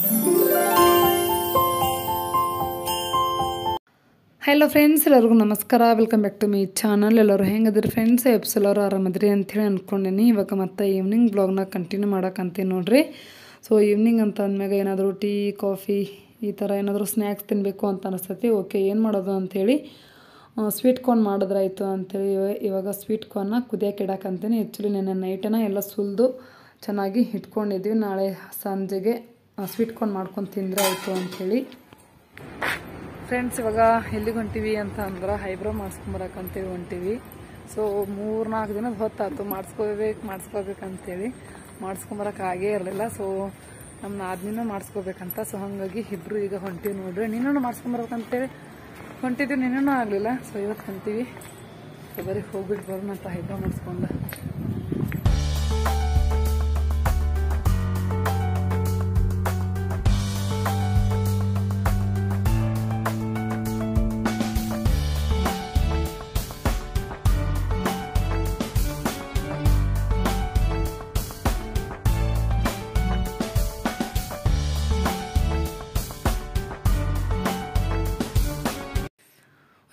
Hello friends, ಎಲ್ಲರಿಗೂ ನಮಸ್ಕಾರ. Welcome back to my channel. ಎಲ್ಲರೂ ಹೆಂಗದ್ರಿ ಫ್ರೆಂಡ್ಸ್? ಎಲ್ಲರೂ ಆರಾಮದ್ರಿ ಅಂಥೇಳಿ ಅಂದ್ಕೊಂಡೀನಿ. ಇವಾಗ ಮತ್ತೆ ಈವ್ನಿಂಗ್ ಬ್ಲಾಗ್ನ ಕಂಟಿನ್ಯೂ ಮಾಡೋಕ್ಕಂತೀನಿ ನೋಡ್ರಿ. ಸೊ ಈವ್ನಿಂಗ್ ಅಂತ ಅಂದಮ್ಯಾಗ ಏನಾದರೂ ಟೀ ಕಾಫಿ ಈ ಥರ ಏನಾದರೂ ಸ್ನ್ಯಾಕ್ಸ್ ತಿನ್ನಬೇಕು ಅಂತ ಅನಿಸ್ತೈತಿ. ಓಕೆ, ಏನು ಮಾಡೋದು ಅಂಥೇಳಿ ಸ್ವೀಟ್ ಕಾರ್ನ್ ಮಾಡಿದ್ರಾಯ್ತು ಅಂಥೇಳಿ ಇವಾಗ ಸ್ವೀಟ್ ಕಾರ್ನ್ನ ಕುದಿಯೋಕೆ ಇಡಕ್ಕಂತೀನಿ. ಆ್ಯಕ್ಚುಲಿ ನೆನ್ನೆ ನೈಟನ್ನ ಎಲ್ಲ ಸುಲಿದು ಚೆನ್ನಾಗಿ ಇಟ್ಕೊಂಡಿದ್ವಿ. ನಾಳೆ ಸಂಜೆಗೆ ಸ್ವೀಟ್ ಕಾರ್ನ್ ಮಾಡ್ಕೊಂಡು ತಿಂದರೆ ಆಯಿತು ಅಂಥೇಳಿ. ಫ್ರೆಂಡ್ಸ್, ಇವಾಗ ಎಲ್ಲಿಗೆ ಹೊಂಟೀವಿ ಅಂತ ಅಂದ್ರೆ ಐಬ್ರೋ ಮಾಡಿಸ್ಕೊಂಬರಕ್ಕಂತೇಳಿ ಹೊಂಟೀವಿ. ಸೊ 3-4 ದಿನದ ಹೊತ್ತಾಯ್ತು ಮಾಡಿಸ್ಕೋಬೇಕಂತೇಳಿ ಮಾಡಿಸ್ಕೊಂಬರಕ್ಕೆ ಆಗೇ ಇರಲಿಲ್ಲ. ಸೊ ನಮ್ಮ ನಾದಿನಿನೂ ಮಾಡಿಸ್ಕೋಬೇಕಂತ. ಸೊ ಹಾಗಾಗಿ ಇಬ್ಬರು ಈಗ ಹೊಂಟೀವಿ ನೋಡ್ರಿ. ನೀನು ಮಾಡಿಸ್ಕೊಂಬರ್ಬೇಕಂತೇಳಿ ಹೊಂಟಿದ್ವಿ, ನೀನೂ ಆಗಲಿಲ್ಲ. ಸೊ ಇವತ್ತು ಹೊಂಟೀವಿ. ಸೊ ಬರೀ ಹೋಗ್ಬಿಟ್ಟು ಬರೋಣ ಅಂತ ಐಬ್ರೋ ಮಾಡಿಸ್ಕೊಂಡು.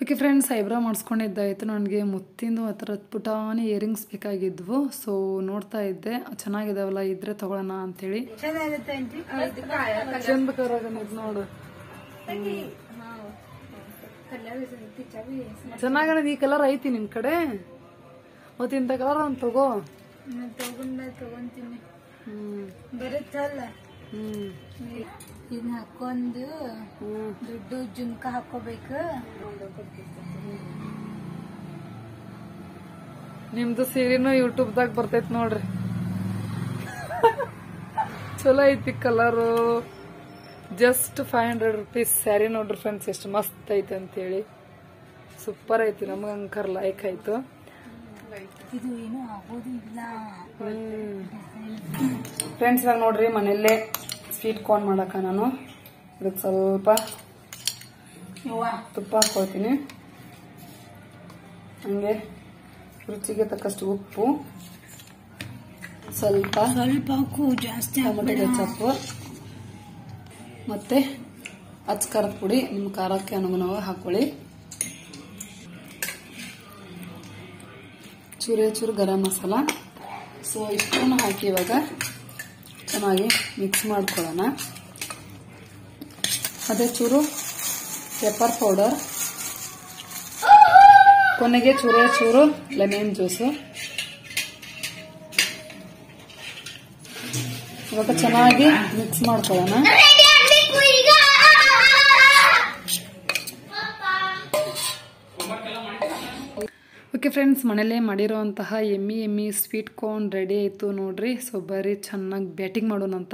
ಓಕೆ ಫ್ರೆಂಡ್ಸ್, ಐಬ್ರೋ ಮಾಡಿಸ್ಕೊಂಡಿದ್ದಾಯಿತು. ನನಗೆ ಮುತ್ತಿಂದು ಆ ಥರದ ಪುಟಾನಿ ಇಯರಿಂಗ್ಸ್ ಬೇಕಾಗಿದ್ವು. ಸೊ ನೋಡ್ತಾ ಇದ್ದೆ, ಚೆನ್ನಾಗಿದಾವಲ್ಲ, ಇದ್ರೆ ತಗೊಳ್ಳೋಣ ಅಂಥೇಳಿ. ನೋಡು, ಚೆನ್ನಾಗದ. ಈ ಕಲರ್ ಐತಿ ನಿನ್ ಕಡೆ? ಮತ್ತೆ ಇಂಥ ಕಲರ್ ಒಂದು ತಗೋ. ತಗೊಂತೀನಿ. ಬರುತ್ತಲ್ಲ. ಇದನ್ನ ಹಾಕೊಂಡು ದುಡ್ಡು ಜುಮ್ಕ ಹಾಕೋಬೇಕು. ನಿಮ್ದು ಸೀರೆನೂ ಯೂಟ್ಯೂಬ್ದಾಗ ಬರ್ತೈತಿ ನೋಡ್ರಿ. ಚಲೋ ಐತಿ ಕಲರು. ಜಸ್ಟ್ 500 rupees ಸ್ಯಾರಿ ನೋಡ್ರಿ ಫ್ರೆಂಡ್ಸ್, ಎಷ್ಟು ಮಸ್ತ್ ಐತಿ ಅಂತೇಳಿ. ಸೂಪರ್ ಐತಿ, ನಮ್ಗೆ ಅಂಕರ್ ಲೈಕ್ ಆಯ್ತು. ಇದು ಏನು ಆಗೋದು ಇಲ್ಲ ಫ್ರೆಂಡ್ಸ್. ಇವಾಗ ನೋಡ್ರಿ ಮನೆಯಲ್ಲೇ ಸ್ವೀಟ್ ಕಾರ್ನ್ ಮಾಡಕ ನಾನು ಇದಕ್ಕೆ ಸ್ವಲ್ಪ ತುಪ್ಪ ಹಾಕೊಳ್ತೀನಿ. ಹಂಗೆ ರುಚಿಗೆ ತಕ್ಕಷ್ಟು ಉಪ್ಪು, ಸ್ವಲ್ಪ ಜಾಸ್ತಿ ಟೊಮೆಟೊ ಕೆಚಪ್ಪು, ಮತ್ತೆ ಅಚ್ಕಾರದ ಪುಡಿ ನಿಮ್ಮ ಖಾರಕ್ಕೆ ಅನುಗುಣವಾಗಿ ಹಾಕೊಳ್ಳಿ. ಚೂರು ಗರಂ ಮಸಾಲ. ಸೊ ಇಷ್ಟನ್ನು ಹಾಕಿ ಇವಾಗ ಚೆನ್ನಾಗಿ ಮಿಕ್ಸ್ ಮಾಡ್ಕೊಳ್ಳೋಣ. ಅದೇ ಚೂರು ಪೆಪ್ಪರ್ ಪೌಡರ್, ಕೊನೆಗೆ ಚೂರು ಲೆಮನ್ ಜ್ಯೂಸು. ಇವಾಗ ಚೆನ್ನಾಗಿ ಮಿಕ್ಸ್ ಮಾಡ್ಕೊಳ್ಳೋಣ. ಓಕೆ ಫ್ರೆಂಡ್ಸ್, ಮನೇಲೇ ಮಾಡಿರೋಂತಹ ಎಮ್ಮಿ ಸ್ವೀಟ್ ಕಾರ್ನ್ ರೆಡಿ ಆಯಿತು ನೋಡ್ರಿ. ಸೊ ಬರೀ ಚೆನ್ನಾಗಿ ಬ್ಯಾಟಿಂಗ್ ಮಾಡೋಣ ಅಂತ.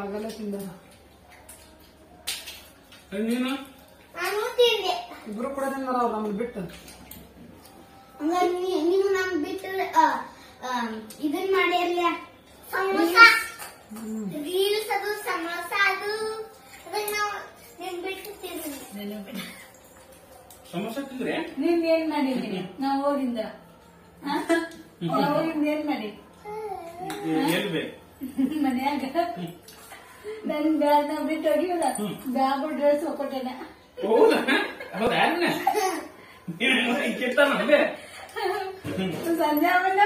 ಆಗಲ್ಲ ತಿಂದ ಇಬ್ರು ಕೂಡ ತಿಂದಾರ ಅವ್ರು ನಮ್ಮನ್ನು ಬಿಟ್ಟು. ನೀವು ನಮ್ ಬಿಟ್ಟು ಇದನ್ ಮಾಡಿರ್ಲ ರೀಲ್ಸ್ ಅದು ಸಮೋಸ ಅದು ಸಮೋಸ ತಿಂದ್ರೆ ನೀನ್ ಏನ್ ಮಾಡಿದೀನಿ? ನಾವು ಹೋಗಿಂದ ಏನ್ ಮಾಡಿ ಮನ್ಯಾಗ ನನ್ ಬ್ಯಾಗ್ ನಾವ್ ಬಿಟ್ಟು ಹೋಗಿವಲ್ಲ, ಬ್ಯಾಗ್ ಡ್ರೆಸ್ ಹೋಗ್ಕೊಟ್ಟೇನ. ಸಂಜೆ ಆಮೇಲೆ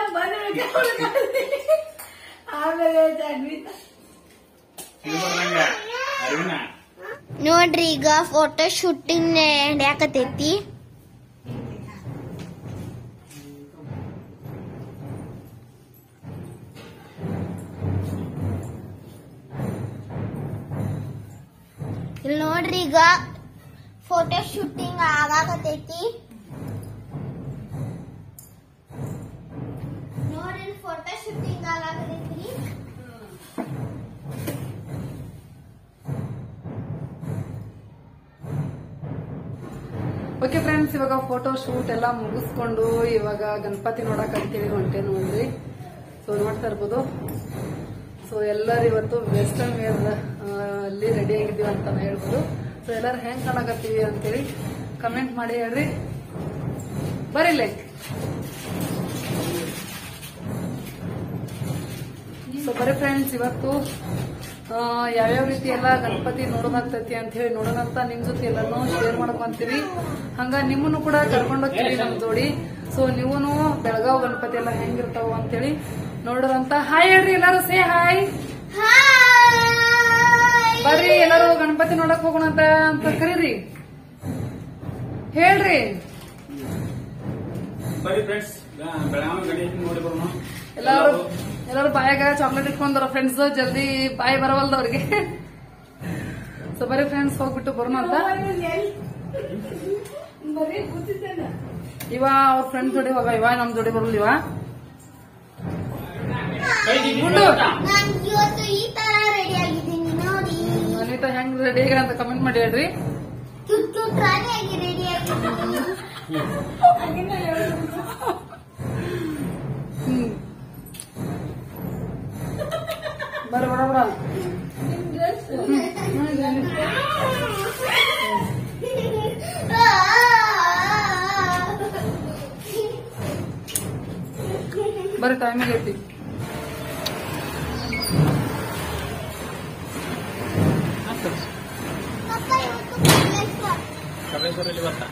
ನೋಡ್ರಿ, ಈಗ ಫೋಟೋ ಶೂಟಿಂಗ್ ನಡೆಯಕತೈತಿ. ಇಲ್ಲಿ ನೋಡ್ರಿ, ಈಗ ಫೋಟೋ ಶೂಟಿಂಗ್ ಆಗಾಕತೈತಿ. ನೋಡ್ರಿ, ಫೋಟೋ ಶೂಟಿಂಗ್ ಆಗಾಕತೈತಿ. ಓಕೆ ಫ್ರೆಂಡ್ಸ್, ಇವಾಗ ಫೋಟೋ ಶೂಟ್ ಎಲ್ಲ ಮುಗಿಸ್ಕೊಂಡು ಇವಾಗ ಗಣಪತಿ ನೋಡಕ್ ಅಂತೇಳಿ ಹೊಂಟೆ ನೋಡ್ರಿ. ಸೊ ನೋಡ್ತಾ ಇರ್ಬೋದು. ಸೊ ಎಲ್ಲರೂ ಇವತ್ತು ವೆಸ್ಟರ್ನ್ ವೇರ್ ಅಲ್ಲಿ ರೆಡಿ ಆಗಿದ್ದೀವಿ ಅಂತ ಹೇಳ್ಬೋದು. ಸೊ ಎಲ್ಲರೂ ಹೆಂಗ್ ಕಾಣಕತ್ತೀವಿ ಅಂತೇಳಿ ಕಮೆಂಟ್ ಮಾಡಿ ಹೇಳ್ರಿ. ಬರಿಲೆ. ಸೊ ಬರೀ ಫ್ರೆಂಡ್ಸ್, ಇವತ್ತು ಯಾವ್ಯಾವ ರೀತಿ ಎಲ್ಲ ಗಣಪತಿ ನೋಡೋದಾಗ್ತೈತಿ ಅಂತ ಹೇಳಿ ನೋಡೋಣಂತ ನಿಮ್ ಜೊತೆ ಎಲ್ಲಾನು ಶೇರ್ ಮಾಡ್ಕೊಂತೀವಿ. ಹಂಗ ನಿಮ್ಮನ್ನು ಕೂಡ ಕರ್ಕೊಂಡೋಗ್ತೀವಿ ನಮ್ ಜೋಡಿ. ಸೊ ನೀವೂನು ಬೆಳಗಾವ್ ಗಣಪತಿ ಎಲ್ಲ ಹೆಂಗಿರ್ತಾವ ಅಂತೇಳಿ ನೋಡೋದಂತ. ಹಾಯ್ ಹೇಳ್ರಿ ಎಲ್ಲಾರು, ಸೇ ಹಾಯ್. ಬರ್ರಿ ಎಲ್ಲಾರು ಗಣಪತಿ ನೋಡಕ್ ಹೋಗೋಣ ಅಂತ ಕರೀರಿ, ಹೇಳ್ರಿ. ಬರೀ ಫ್ರೆಂಡ್ಸ್, ಬೆಳಗಾವಿ ಗಡಿ ನೋಡಿ ಬರೋಣ. ಎಲ್ಲಾರು ಬಾಯಾಗ ಚಾಕ್ಲೇಟ್ ಇಟ್ಕೊಂಡಾರ ಫ್ರೆಂಡ್ಸ್, ಜಲ್ದಿ ಬಾಯಿ ಬರವಲ್ದವ್ರಿಗೆ. ಸೊ ಬರೀ ಫ್ರೆಂಡ್ಸ್ ಹೋಗ್ಬಿಟ್ಟು ಬರೋಣ ಅಂತ. ಇವ ಅವ್ರ ಫ್ರೆಂಡ್ಸ್ ಜೋಡಿ ಹೋಗ, ಇವ ನಮ್ ಜೋಡಿ ಬರಲ್ಲ. ಇವ ಅನಿತಾ ಹೆಂಗ್ ರೆಡಿ ಆಗಿ ಅಂತ ಕಮೆಂಟ್ ಮಾಡಿ ಹೇಳ್ರಿ. ಬರ ಬರ ಬರ. ಬರೀ ಟೈಮಿಗೆ ಐತಿ. ಕಬೇಶ್ವರಲ್ಲಿ ಬರ್ತಾ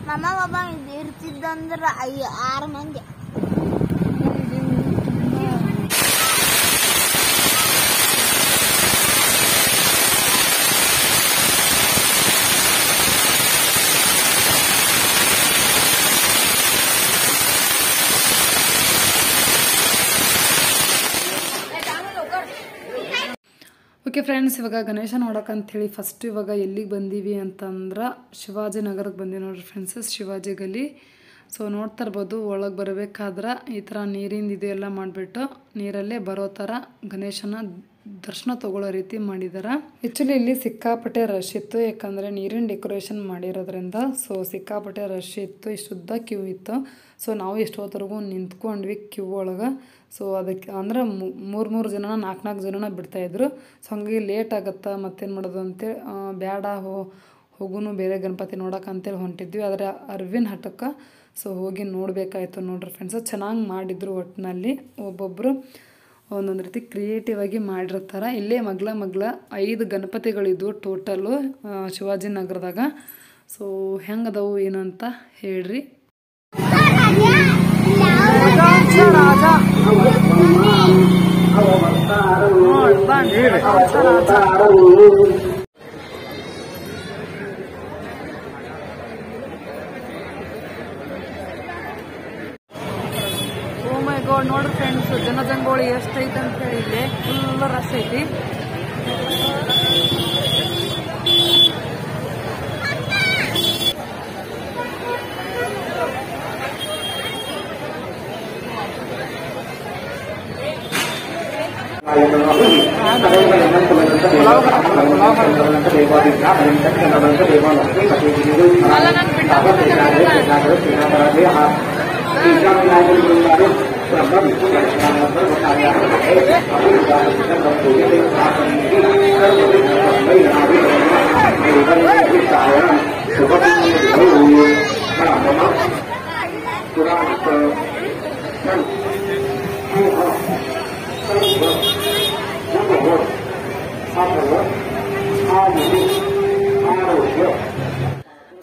ಮಮ್ಮ ಒಬ್ಬ ಇರ್ತಿದ್ದಂದ್ರ 6 ಮಂದಿ. ಓಕೆ ಫ್ರೆಂಡ್ಸ್, ಇವಾಗ ಗಣೇಶ ನೋಡೋಕ್ಕಂತ ಹೇಳಿ ಫಸ್ಟ್ ಇವಾಗ ಎಲ್ಲಿಗೆ ಬಂದೀವಿ ಅಂತಂದ್ರೆ ಶಿವಾಜಿ ನಗರಕ್ಕೆ ಬಂದೀವಿ ನೋಡ್ರಿ ಫ್ರೆಂಡ್ಸ್, ಶಿವಾಜಿ ಗಲ್ಲಿ. ಸೊ ನೋಡ್ತಾ ಇರ್ಬೋದು, ಒಳಗೆ ಬರಬೇಕಾದ್ರೆ ಈ ಥರ ನೀರಿಂದ ಇದೆಲ್ಲ ಮಾಡಿಬಿಟ್ಟು ನೀರಲ್ಲೇ ಬರೋ ಥರ ಗಣೇಶನ ದರ್ಶನ ತಗೊಳ್ಳೋ ರೀತಿ ಮಾಡಿದ್ದಾರೆ. ಆ್ಯಕ್ಚುಲಿ ಇಲ್ಲಿ ಸಿಕ್ಕಾಪಟ್ಟೆ ರಶ್ ಇತ್ತು, ಯಾಕಂದರೆ ನೀರಿನ ಡೆಕೋರೇಷನ್ ಮಾಡಿರೋದ್ರಿಂದ. ಸೊ ಸಿಕ್ಕಾಪಟ್ಟೆ ರಶ್ ಇತ್ತು, ಇಷ್ಟುದ್ದ ಕ್ಯೂ ಇತ್ತು. ಸೊ ನಾವು ಎಷ್ಟೊತ್ತರೆಗೂ ನಿಂತ್ಕೊಂಡ್ವಿ ಕ್ಯೂ ಒಳಗೆ. ಸೊ ಅದಕ್ಕೆ ಅಂದ್ರೆ 3 ಜನ 4 ಜನನ ಬಿಡ್ತಾಯಿದ್ರು. ಸೊ ಹಂಗಾಗಿ ಲೇಟ್ ಆಗುತ್ತಾ ಮತ್ತೇನು ಮಾಡೋದು ಅಂತೇಳಿ ಬೇಡ ಹೋಗುನು ಬೇರೆ ಗಣಪತಿ ನೋಡೋಕ್ಕಂತೇಳಿ ಹೊಂಟಿದ್ವಿ. ಆದರೆ ಅರವಿಂದ್ ಹಠಕ್ಕೆ ಸೊ ಹೋಗಿ ನೋಡಬೇಕಾಯ್ತು ನೋಡ್ರಿ ಫ್ರೆಂಡ್ಸ್. ಚೆನ್ನಾಗಿ ಮಾಡಿದ್ರು, ಒಟ್ಟಿನಲ್ಲಿ ಒಬ್ಬೊಬ್ಬರು ಒಂದೊಂದು ರೀತಿ ಕ್ರಿಯೇಟಿವ್ ಆಗಿ ಮಾಡಿರ್ತಾರೆ. ಇಲ್ಲೇ ಮಗ್ಲ 5 ಗಣಪತಿಗಳಿದ್ವು ಟೋಟಲು ಶಿವಾಜಿ ನಗರದಾಗ. ಸೊ ಹೆಂಗದವು ಏನಂತ ಹೇಳ್ರಿ. ಓ ಮೈ ಗಾಡ್, ನೋಡ್ರಿ ಫ್ರೆಂಡ್ಸ್, ಜನಜಂಗೋಳಿ ಎಷ್ಟೈತೆ ಅಂತ ಹೇಳಿ ಇಲ್ಲಿ ಫುಲ್ ರಶ್ ಐತಿ.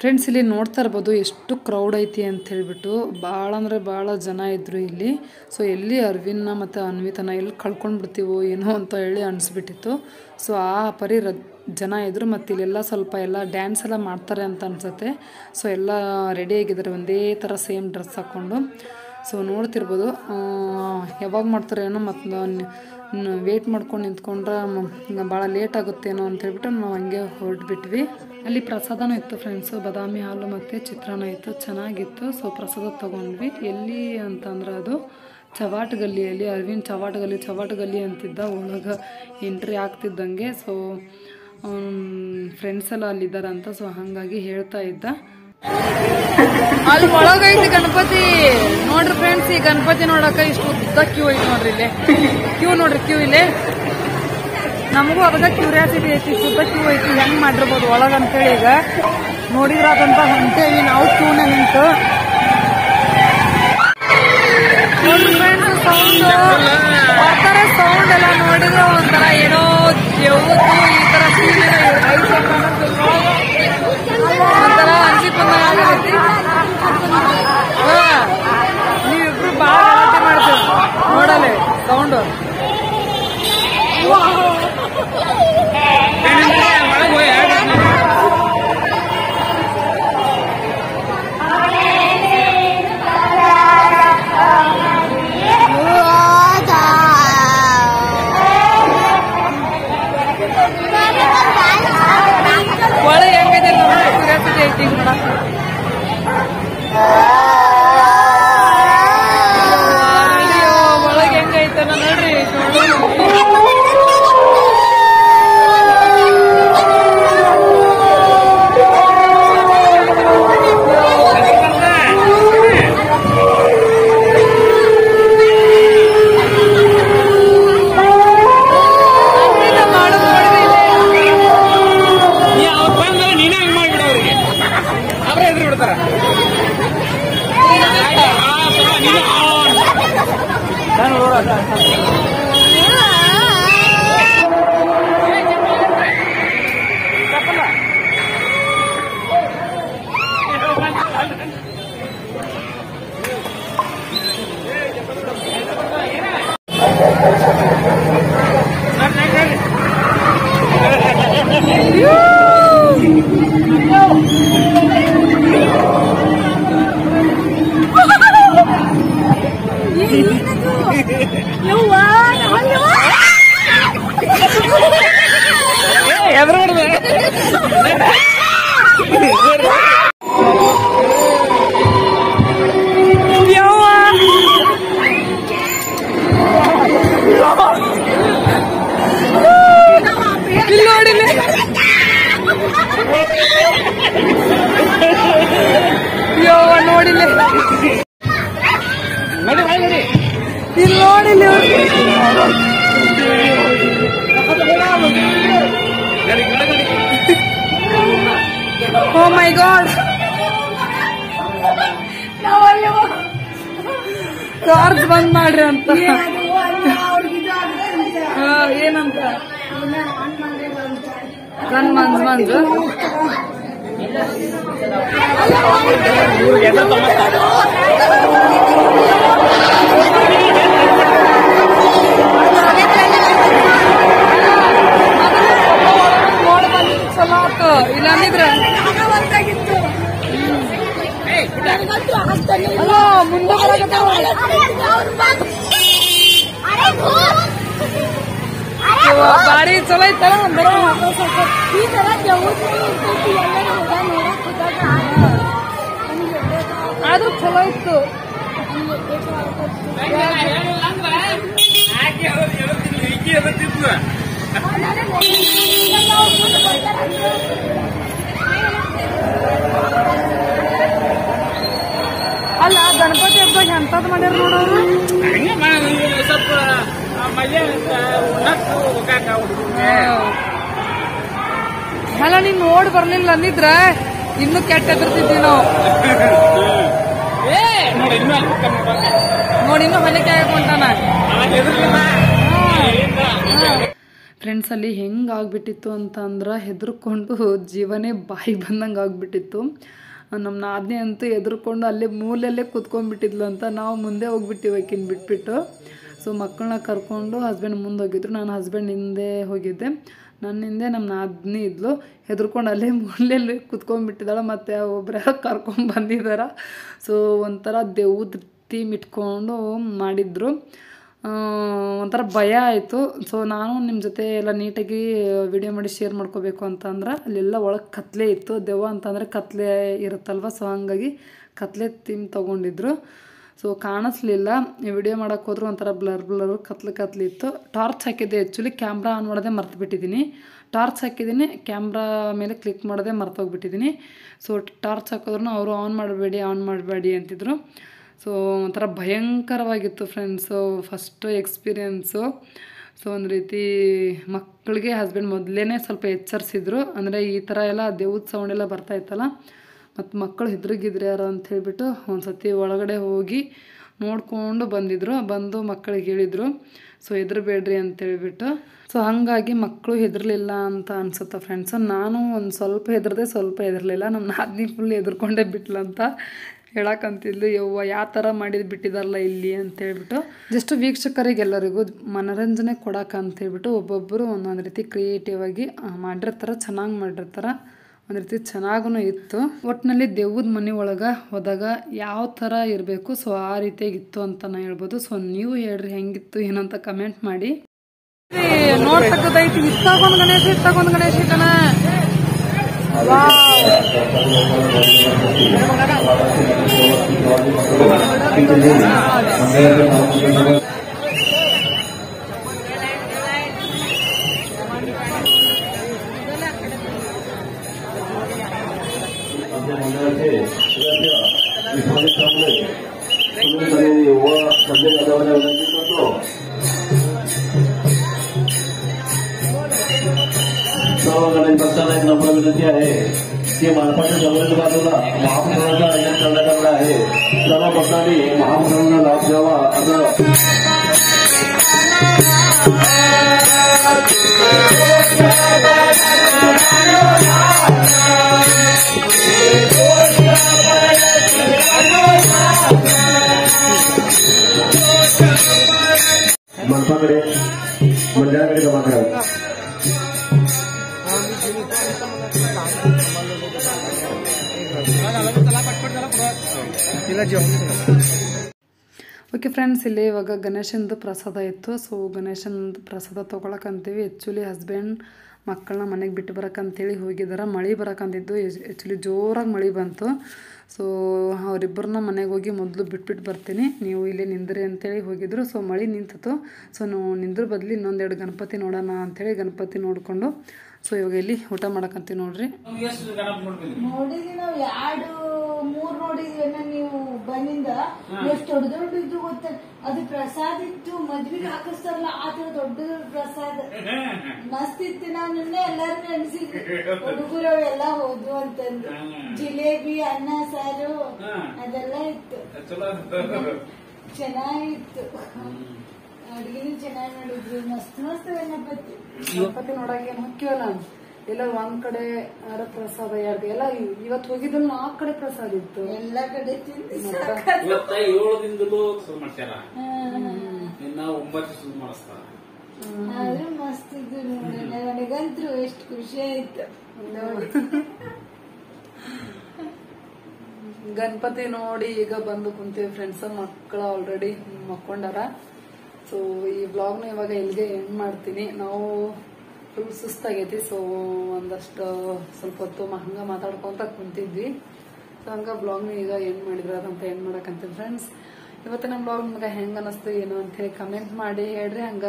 ಫ್ರೆಂಡ್ಸ್, ಇಲ್ಲಿ ನೋಡ್ತಾ ಇರ್ಬೋದು ಎಷ್ಟು ಕ್ರೌಡ್ ಐತಿ ಅಂತ ಹೇಳ್ಬಿಟ್ಟು. ಭಾಳ ಅಂದರೆ ಭಾಳ ಜನ ಇದ್ದರು ಇಲ್ಲಿ. ಸೊ ಎಲ್ಲಿ ಅರವಿಂದ್ನ ಮತ್ತು ಅನ್ವಿತನ ಎಲ್ಲಿ ಕಳ್ಕೊಂಡು ಬಿಡ್ತೀವೋ ಏನೋ ಅಂತ ಹೇಳಿ ಅನಿಸ್ಬಿಟ್ಟಿತ್ತು. ಸೊ ಆ ಪರಿ ಜನ ಇದ್ದರು. ಮತ್ತು ಇಲ್ಲೆಲ್ಲ ಸ್ವಲ್ಪ ಎಲ್ಲ ಡ್ಯಾನ್ಸ್ ಎಲ್ಲ ಮಾಡ್ತಾರೆ ಅಂತ ಅನ್ಸುತ್ತೆ. ಸೊ ಎಲ್ಲ ರೆಡಿ ಆಗಿದ್ದಾರೆ ಒಂದೇ ಥರ ಸೇಮ್ ಡ್ರೆಸ್ ಹಾಕ್ಕೊಂಡು. ಸೊ ನೋಡ್ತಿರ್ಬೋದು ಯಾವಾಗ ಮಾಡ್ತಾರೆ ಏನೋ. ಮತ್ತು ವೇಟ್ ಮಾಡ್ಕೊಂಡು ನಿಂತ್ಕೊಂಡ್ರೆ ಭಾಳ ಲೇಟ್ ಆಗುತ್ತೇನೋ ಅಂತ ಹೇಳ್ಬಿಟ್ಟು ನಾವು ಹಂಗೆ ಹೊರಟ್ಬಿಟ್ವಿ. ಅಲ್ಲಿ ಪ್ರಸಾದನೂ ಇತ್ತು ಫ್ರೆಂಡ್ಸು, ಬಾದಾಮಿ ಹಾಲು ಮತ್ತು ಚಿತ್ರಾನ್ನ ಇತ್ತು, ಚೆನ್ನಾಗಿತ್ತು. ಸೊ ಪ್ರಸಾದ ತೊಗೊಂಡ್ವಿ. ಎಲ್ಲಿ ಅಂತಂದ್ರೆ ಅದು ಚವಾಟ್ ಗಲ್ಲಿಯಲ್ಲಿ ಅರವಿಂದ್ ಚವಾಟ್ ಗಲ್ಲಿ ಅಂತಿದ್ದ. ಒಳಗೆ ಎಂಟ್ರಿ ಆಗ್ತಿದ್ದಂಗೆ ಸೊ ಫ್ರೆಂಡ್ಸ್ ಎಲ್ಲ ಅಲ್ಲಿದ್ದಾರಂತ. ಸೊ ಹಾಗಾಗಿ ಹೇಳ್ತಾ ಇದ್ದ. ಅಲ್ಲಿ ಒಳಗೈತಿ ಗಣಪತಿ ನೋಡ್ರಿ ಫ್ರೆಂಡ್ಸ್. ಈ ಗಣಪತಿ ನೋಡಕ ಇಷ್ಟು ಉದ್ದ ಕ್ಯೂ ಐತಿ ನೋಡ್ರಿ. ಇಲ್ಲೇ ಕ್ಯೂ ಇಲ್ಲೇ. ನಮಗೂ ಅವಾಗ ಕ್ಯೂರಿಯಾಸಿಟಿ ಐತಿ, ಉದ್ದ ಕ್ಯೂ ಐತಿ, ಹೆಂಗ್ ಮಾಡಿರ್ಬೋದು ಒಳಗಂತೇಳಿ. ಈಗ ನೋಡಿದ್ರಾದಂತ ಅಂತೇಳಿ ನಾವು ಕ್ಯೂನ ನಿಂತು ನೋಡ್ರಿ ಫ್ರೆಂಡ್ಸ್. ಸೌಂಡ್ ಎಲ್ಲ ನೋಡಿದ್ರೆ ಒಂಥರ ಏನೋ ದೇವ್ದು ಈ ತರ ಒಂಥರ ಅನ್ಸಿಕ್ ಬಂದಾಗೈತಿ. ನೀವಿಬ್ರು ಬಾಳ ಗಲಾಟೆ ಮಾಡ್ತೀವಿ ನೋಡಲೆ ಸೌಂಡ್. ಒಳಗೆ ಹೆಂಗೈತೆ ಕ್ಯೂರಿಯಾಸಿಟಿ ಐತಿ ನೋಡಕ್. ಒಳಗೆ ಹೆಂಗೈತೆ ನೋಡ್ರಿ. Oh my God! ಕಾರ್ಸ್ ಬಂದ್ ಮಾಡ್ರಿ ಅಂತ. ಏನಂತ ಗನ್ ಮಂಜ್ ಚಲೋ ಆತು. ಇಲ್ಲ ಅಂದಿದ್ರೆ ಮುಂದೆ ಬಾರಿ ಚಲೋ ಐತಲ್ಲ. ಆದ್ರೂ ಚಲೋ ಇತ್ತು. ಅಲ್ಲ ಗಣಪತಿ ಹಬ್ಬದಾಗ ಎಂತದ್ ಮಾಡ್ಯಾರ ನೋಡೋರು. ಅಲ್ಲ ನೀನ್ ನೋಡಿ ಬರ್ಲಿಲ್ಲ ಅಂದಿದ್ರ ಇನ್ನು ಕೆಟ್ಟ ಎದುರ್ತಿದ್ವಿ ನಾವು. ನೋಡಿ ಇನ್ನು ಹೊಲಿಕೆ ಹಾಕೊಂಟಾನ. ಫ್ರೆಂಡ್ಸ್ ಅಲ್ಲಿ ಹೆಂಗೆ ಆಗ್ಬಿಟ್ಟಿತ್ತು ಅಂತ ಅಂದ್ರೆ ಹೆದರ್ಕೊಂಡು ಜೀವನೇ ಬಾಯಿಗೆ ಬಂದಂಗೆ ಆಗ್ಬಿಟ್ಟಿತ್ತು. ನಮ್ಮ ನಾದಿನಿ ಅಂತೂ ಹೆದರ್ಕೊಂಡು ಅಲ್ಲೇ ಮೂಲೆಯಲ್ಲೇ ಕೂತ್ಕೊಂಡ್ಬಿಟ್ಟಿದ್ಲು ಅಂತ. ನಾವು ಮುಂದೆ ಹೋಗ್ಬಿಟ್ಟಿವಿ ಆಕಿನ ಬಿಟ್ಬಿಟ್ಟು. ಸೊ ಮಕ್ಕಳನ್ನ ಕರ್ಕೊಂಡು ಹಸ್ಬೆಂಡ್ ಮುಂದೆ ಹೋಗಿದ್ರು, ನಾನು ಹಸ್ಬೆಂಡ್ ಹಿಂದೆ ಹೋಗಿದ್ದೆ. ನನ್ನ ಹಿಂದೆ ನಮ್ಮ ನಾದಿನಿ ಇದ್ಲು, ಹೆದರ್ಕೊಂಡು ಅಲ್ಲೇ ಮೂಲೆಯಲ್ಲಿ ಕೂತ್ಕೊಂಡ್ಬಿಟ್ಟಿದ್ದಾಳೆ. ಮತ್ತು ಒಬ್ಬರ ಕರ್ಕೊಂಡು ಬಂದಿದ್ದಾರೆ. ಸೊ ಒಂಥರ ದೇವ್ದ ಥೀಮ್ ಇಟ್ಕೊಂಡು ಮಾಡಿದ್ರು. ಒಂಥರ ಭಯ ಆಯಿತು. ಸೊ ನಾನು ನಿಮ್ಮ ಜೊತೆ ಎಲ್ಲ ನೀಟಾಗಿ ವಿಡಿಯೋ ಮಾಡಿ ಶೇರ್ ಮಾಡ್ಕೋಬೇಕು ಅಂತಂದ್ರೆ ಅಲ್ಲೆಲ್ಲ ಒಳಗೆ ಕತ್ಲೆ ಇತ್ತು. ದೆವ್ವ ಅಂತಂದರೆ ಕತ್ಲೆ ಇರುತ್ತಲ್ವ. ಸೊ ಹಾಗಾಗಿ ಕತ್ಲೆ ಥೀಮ್ ತೊಗೊಂಡಿದ್ರು. ಸೊ ಕಾಣಿಸ್ಲಿಲ್ಲ. ವಿಡಿಯೋ ಮಾಡೋಕೆ ಹೋದ್ರೆ ಒಂಥರ ಬ್ಲರ್ ಕತ್ಲಿತ್ತು. ಟಾರ್ಚ್ ಹಾಕಿದ್ದೆ, ಆ್ಯಕ್ಚುಲಿ ಕ್ಯಾಮ್ರಾ ಆನ್ ಮಾಡೋದೇ ಮರ್ತು ಬಿಟ್ಟಿದ್ದೀನಿ. ಟಾರ್ಚ್ ಹಾಕಿದ್ದೀನಿ, ಕ್ಯಾಮ್ರಾ ಮೇಲೆ ಕ್ಲಿಕ್ ಮಾಡೋದೇ ಮರ್ತೋಗ್ಬಿಟ್ಟಿದ್ದೀನಿ. ಸೊ ಟಾರ್ಚ್ ಹಾಕಿದ್ರು ಅವರು ಆನ್ ಮಾಡಬೇಡಿ ಅಂತಿದ್ರು. ಸೊ ಒಂಥರ ಭಯಂಕರವಾಗಿತ್ತು ಫ್ರೆಂಡ್ಸು, ಫಸ್ಟು ಎಕ್ಸ್ಪೀರಿಯೆನ್ಸು. ಸೊ ಒಂದು ರೀತಿ ಮಕ್ಕಳಿಗೆ ಹಸ್ಬೆಂಡ್ ಮೊದಲೇ ಸ್ವಲ್ಪ ಎಚ್ಚರಿಸಿದ್ರು, ಅಂದರೆ ಈ ಥರ ಎಲ್ಲ ದೇವ್ದ ಸೌಂಡ್ ಎಲ್ಲ ಬರ್ತಾಯಿತ್ತಲ್ಲ, ಮತ್ತು ಮಕ್ಕಳು ಹೆದ್ರಿಗಿದ್ರ್ಯಾರ ಅಂತ ಹೇಳಿಬಿಟ್ಟು ಒಂದು ಸತಿ ಒಳಗಡೆ ಹೋಗಿ ನೋಡಿಕೊಂಡು ಬಂದು ಮಕ್ಕಳಿಗೆ ಹೇಳಿದರು, ಸೊ ಹೆದರಬೇಡ್ರಿ ಅಂತೇಳ್ಬಿಟ್ಟು. ಸೊ ಹಾಗಾಗಿ ಮಕ್ಕಳು ಹೆದರಲಿಲ್ಲ ಅಂತ ಅನ್ಸುತ್ತೆ ಫ್ರೆಂಡ್ಸು. ನಾನು ಒಂದು ಸ್ವಲ್ಪ ಹೆದರಲಿಲ್ಲ. ನಮ್ಮ ನಾದಿನಿ ಫುಲ್ ಹೆದರ್ಕೊಂಡೇ ಬಿಟ್ಲಂತ ಹೇಳಕ್ಕಂತಿದ್ಲು, ಯವ್ವ ಯಾವ ಥರ ಮಾಡಿದ್ದು ಬಿಟ್ಟಿದಾರಲ್ಲ ಇಲ್ಲಿ ಅಂತೇಳ್ಬಿಟ್ಟು. ಜಸ್ಟ್ ವೀಕ್ಷಕರಿಗೆಲ್ಲರಿಗೂ ಮನೋರಂಜನೆ ಕೊಡೋಕ್ಕಂತೇಳ್ಬಿಟ್ಟು ಒಬ್ಬೊಬ್ಬರು ಒಂದೊಂದು ರೀತಿ ಕ್ರಿಯೇಟಿವ್ ಆಗಿ ಮಾಡಿರ್ತಾರೆ, ಚೆನ್ನಾಗಿ ಮಾಡಿರ್ತಾರೆ. ಒಂದು ರೀತಿ ಚೆನ್ನಾಗೂ ಇತ್ತು. ಒಟ್ಟಿನಲ್ಲಿ ದೇವ್ದ ಮನೆ ಒಳಗೆ ಹೋದಾಗ ಯಾವ ಥರ ಇರಬೇಕು, ಸೊ ಆ ರೀತಿಯಾಗಿತ್ತು ಅಂತ ನಾನು ಹೇಳ್ಬೋದು. ಸೊ ನೀವು ಹೇಳ್ರಿ ಹೆಂಗಿತ್ತು ಏನಂತ ಕಮೆಂಟ್ ಮಾಡಿ. ನೋಡ್ತಕ್ಕದೈತಿ, ಇತ್ತಾಗೊಂದು ಗಣೇಶ ಕಣ. गणेश भक्तांना एक नम्र विनंती आहे की मालपाच्या जवळच्या बाजूला महाप्रसादाचं आयोजन करण्यात आलं आहे. सर्व भक्तांनी महाप्रसादाचा लाभ घ्यावा असं मनपाकडे मंडळाकडे जमा करावे. ಓಕೆ ಫ್ರೆಂಡ್ಸ್, ಇಲ್ಲಿ ಇವಾಗ ಗಣೇಶಂದು ಪ್ರಸಾದ ಇತ್ತು. ಸೊ ಗಣೇಶನದು ಪ್ರಸಾದ ತೊಗೊಳಕ್ಕಂತೀವಿ. ಆ್ಯಕ್ಚುಲಿ ಹಸ್ಬೆಂಡ್ ಮಕ್ಕಳನ್ನ ಮನೆಗೆ ಬಿಟ್ಟು ಬರೋಕ್ಕಂತೇಳಿ ಹೋಗಿದ್ದಾರೆ. ಮಳೆ ಬರೋಕ್ಕಂತಿದ್ದು, ಆ್ಯಕ್ಚುಲಿ ಜೋರಾಗಿ ಮಳೆ ಬಂತು. ಸೊ ಅವರಿಬ್ಬರನ್ನ ಮನೆಗೆ ಹೋಗಿ ಮೊದಲು ಬಿಟ್ಬಿಟ್ಟು ಬರ್ತೀನಿ, ನೀವು ಇಲ್ಲಿ ನಿಂದ್ರಿ ಅಂತೇಳಿ ಹೋಗಿದ್ರು. ಸೊ ಮಳೆ ನಿಂತಿತ್ತು. ಸೊ ನಾವು ನಿಂದ್ರ ಬದಲು ಇನ್ನೊಂದೆರಡು ಗಣಪತಿ ನೋಡೋಣ ಅಂಥೇಳಿ ಗಣಪತಿ ನೋಡಿಕೊಂಡು ಸೊ ಇವಾಗ ಇಲ್ಲಿ ಊಟ ಮಾಡಕ್ಕಂತೀವಿ ನೋಡ್ರಿ. ನೋಡಿದ್ವಿ ನಾವು 2-3 ನೋಡಿದ್ವಿ. ನೀವು ಬಂದಿಂದ ಎಷ್ಟು ದೊಡ್ಡ ಇದ್ದು ಗೊತ್ತ, ಅದು ಪ್ರಸಾದ ಇತ್ತು. ಮದ್ವಿಗೆ ಹಾಕಿಸ್ತಾರಲ್ಲ ಆ ತರ ದೊಡ್ಡ ಪ್ರಸಾದ ಮಸ್ತ್ ಇತ್ತು. ನಾವು ನಿನ್ನೆ ಎಲ್ಲಾರು ನೆನ್ಸಿದ್ವಿ, ಹುಡುಗರು ಅವೆಲ್ಲ ಹೋದ್ವು ಅಂತಂದು. ಜಿಲೇಬಿ, ಅನ್ನ ಸಾರು ಅದೆಲ್ಲ ಇತ್ತು, ಚೆನ್ನಾಗಿತ್ತು. ಅಡ್ಗೆನೂ ಚೆನ್ನಾಗಿ ಮಾಡಿದ್ರು, ಮಸ್ತ್ ಗಣಪತಿ ನೋಡಕ್ಕೆ ಏನು ಮುಖ್ಯವಲ್ಲ, ಎಲ್ಲ ಒಂದ್ ಕಡೆ ಪ್ರಸಾದ ಯಾರ್ದು ಎಲ್ಲ. ಇವತ್ತು ಹೋಗಿದ್ದಲ್ಲಿ 4 ಕಡೆ ಪ್ರಸಾದ ಇತ್ತು, ಎಲ್ಲಾ ಕಡೆ ತಿಂದು 7 ದಿನದಲ್ಲೂ ಶುರು ಮಾಡ್ತಾರ, ಇನ್ನ 9 ಶುರು ಮಾಡಿಸ್ತಾರ. ಆದ್ರೂ ಮಸ್ತ್ ಇದ್ದು ನೋಡಿ, ನನಗಂತೂ ಎಷ್ಟು ಖುಷಿ ಆಯ್ತು. ಗಣಪತಿ ನೋಡಿ ಈಗ ಬಂದು ಕುಂತೀವಿ ಫ್ರೆಂಡ್ಸ್. ಮಕ್ಕಳು ಆಲ್ರೆಡಿ ಮಕ್ಕೊಂಡಾರ. ಸೊ ಈ ಬ್ಲಾಗ್ನ ಇವಾಗ ಇಲ್ಲಿಗೆ ಎಂಡ್ ಮಾಡ್ತೀನಿ. ನಾವು ಫುಲ್ ಸುಸ್ತಾಗೈತಿ. ಸೊ ಒಂದಷ್ಟು ಸ್ವಲ್ಪ ಹೊತ್ತು ಹಂಗ ಮಾತಾಡ್ಕೊಂತ ಕುಂತಿದ್ವಿ. ಸೊ ಹಂಗ ಬ್ಲಾಗ್ನ ಈಗ ಎಂಡ್ ಮಾಡಿದ್ರಂತ ಎಂಡ್ ಮಾಡಕ್ಕಂತೀವಿ ಫ್ರೆಂಡ್ಸ್. ಇವತ್ತಿನ ಬ್ಲಾಗ್ ನಿಮ್ಗೆ ಹೆಂಗ್ ಅನಿಸ್ತು ಏನು ಅಂತ ಹೇಳಿ ಕಮೆಂಟ್ ಮಾಡಿ ಹೇಳ್ರಿ. ಹಂಗ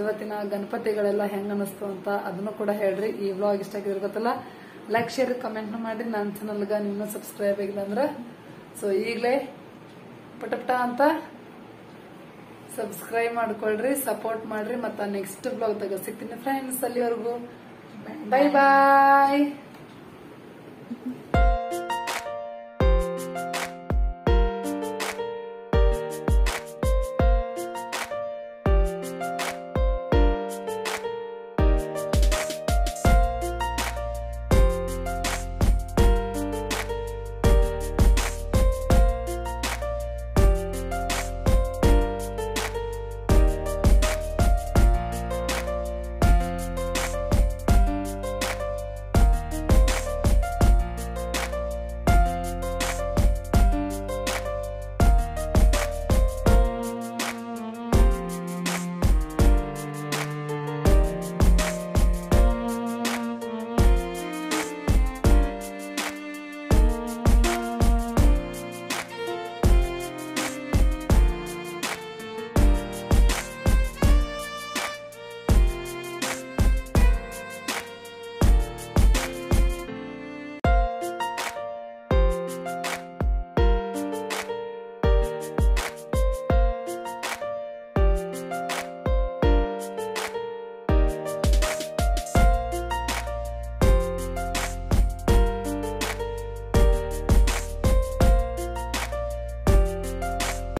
ಇವತ್ತಿನ ಗಣಪತಿಗಳೆಲ್ಲ ಹೆಂಗ್ ಅನಿಸ್ತು ಅಂತ ಅದನ್ನು ಕೂಡ ಹೇಳ್ರಿ. ಈ ಬ್ಲಾಗ್ ಇಷ್ಟ ಆಗಿದ್ರೆ ಗೊತ್ತಲ್ಲ, ಲೈಕ್ ಶೇರ್ ಕಮೆಂಟ್ ಮಾಡಿ. ನನ್ನ ಚಾನಲ್ಗೆ ನೀವು ಸಬ್ಸ್ಕ್ರೈಬ್ ಆಗಿಲ್ಲ ಅಂದ್ರೆ ಸೊ ಈಗಲೇ ಪಟ ಅಂತ ಸಬ್ಸ್ಕ್ರೈಬ್ ಮಾಡ್ಕೊಳ್ರಿ, ಸಪೋರ್ಟ್ ಮಾಡ್ರಿ. ಮತ್ತೆ ನೆಕ್ಸ್ಟ್ ಬ್ಲಾಗ್ ಸಿಗ್ತೀನಿ ಫ್ರೆಂಡ್ಸ್. ಅಲ್ಲಿವರೆಗೂ ಬೈ ಬಾಯ್.